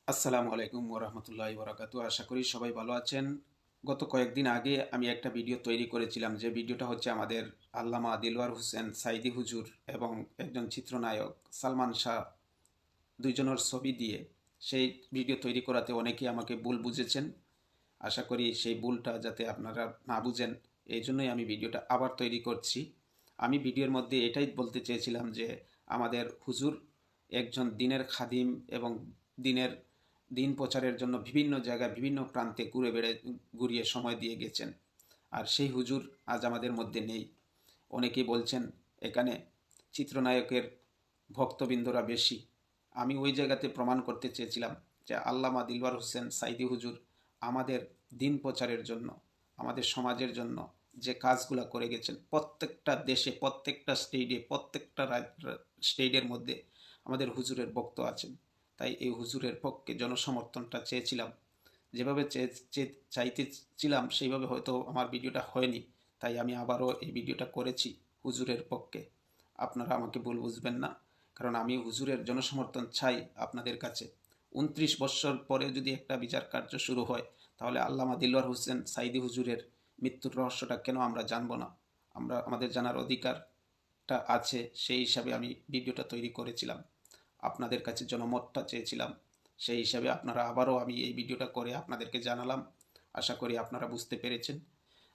আসসালামু আলাইকুম ওরহমতুল্লাহি ওবরাকাতু। আশা করি সবাই ভালো আছেন। গত কয়েকদিন আগে আমি একটা ভিডিও তৈরি করেছিলাম, যে ভিডিওটা হচ্ছে আমাদের আল্লামা দিলওয়ার হোসেন সাইদি হুজুর এবং একজন চিত্রনায়ক সালমান শাহ দুইজনের ছবি দিয়ে। সেই ভিডিও তৈরি করাতে অনেকেই আমাকে ভুল বুঝেছেন। আশা করি সেই ভুলটা যাতে আপনারা না বুঝেন, এই জন্যই আমি ভিডিওটা আবার তৈরি করছি। আমি ভিডিওর মধ্যে এটাই বলতে চেয়েছিলাম যে আমাদের হুজুর একজন দিনের খাদিম এবং দিনের দিন প্রচারের জন্য বিভিন্ন জায়গায় বিভিন্ন প্রান্তে ঘুরিয়ে সময় দিয়ে গেছেন। আর সেই হুজুর আজ আমাদের মধ্যে নেই। অনেকেই বলছেন এখানে চিত্রনায়কের ভক্তবৃন্দরা বেশি। আমি ওই জায়গাতে প্রমাণ করতে চেয়েছিলাম যে আল্লামা দিলওয়ার হোসেন সাইদি হুজুর আমাদের দিন প্রচারের জন্য, আমাদের সমাজের জন্য যে কাজগুলো করে গেছেন, প্রত্যেকটা দেশে, প্রত্যেকটা স্টেটে, প্রত্যেকটা স্টেটের মধ্যে আমাদের হুজুরের ভক্ত আছেন। তাই এই হুজুরের পক্ষে জনসমর্থনটা চেয়েছিলাম। যেভাবে চাইতেছিলাম সেইভাবে হয়তো আমার ভিডিওটা হয়নি। তাই আমি আবারও এই ভিডিওটা করেছি হুজুরের পক্ষে। আপনারা আমাকে ভুল বুঝবেন না, কারণ আমি হুজুরের জনসমর্থন চাই আপনাদের কাছে। 29 বছর পরে যদি একটা বিচার কার্য শুরু হয়, তাহলে আল্লামা দিলওয়ার হোসেন সাইদি হুজুরের মৃত্যুর রহস্যটা কেন আমরা জানব না? আমাদের জানার অধিকারটা আছে, সেই হিসাবে আমি ভিডিওটা তৈরি করেছিলাম। আপনাদের কাছে জনমতটা চেয়েছিলাম, সেই হিসাবে আপনারা আবারও আমি এই ভিডিওটা করে আপনাদেরকে জানালাম। আশা করি আপনারা বুঝতে পেরেছেন।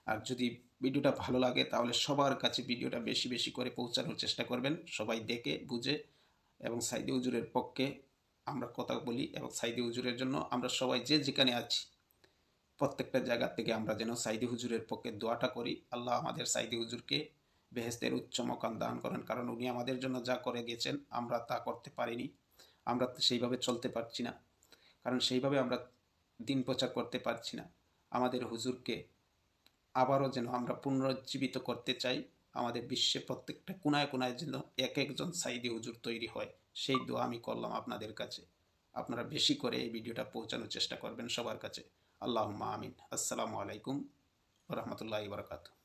আর যদি ভিডিওটা ভালো লাগে তাহলে সবার কাছে ভিডিওটা বেশি বেশি করে পৌঁছানোর চেষ্টা করবেন, সবাই দেখে বুঝে। এবং সাইদি হুজুরের পক্ষে আমরা কথা বলি, এবং সাইদি হুজুরের জন্য আমরা সবাই যে যেখানে আছি প্রত্যেকটা জায়গা থেকে আমরা যেন সাইদি হুজুরের পক্ষে দোয়াটা করি। আল্লাহ আমাদের সাইদি হুজুরকে বেহেস্তের উচ্চ মকাম দান করেন, কারণ উনি আমাদের জন্য যা করে গেছেন আমরা তা করতে পারিনি। আমরা সেইভাবে চলতে পারছি না, কারণ সেইভাবে আমরা দিন প্রচার করতে পারছি না। আমাদের হুজুরকে আবারও যেন আমরা পুনরুজ্জীবিত করতে চাই। আমাদের বিশ্বে প্রত্যেকটা কোনায় কোনায় যেন এক একজন সাইদি হুজুর তৈরি হয়, সেই দোয়া আমি করলাম আপনাদের কাছে। আপনারা বেশি করে এই ভিডিওটা পৌঁছানোর চেষ্টা করবেন সবার কাছে। আল্লাহুম্মা আমিন। আসসালামু আলাইকুম ওয়া রাহমাতুল্লাহি ওয়া বারাকাতুহু।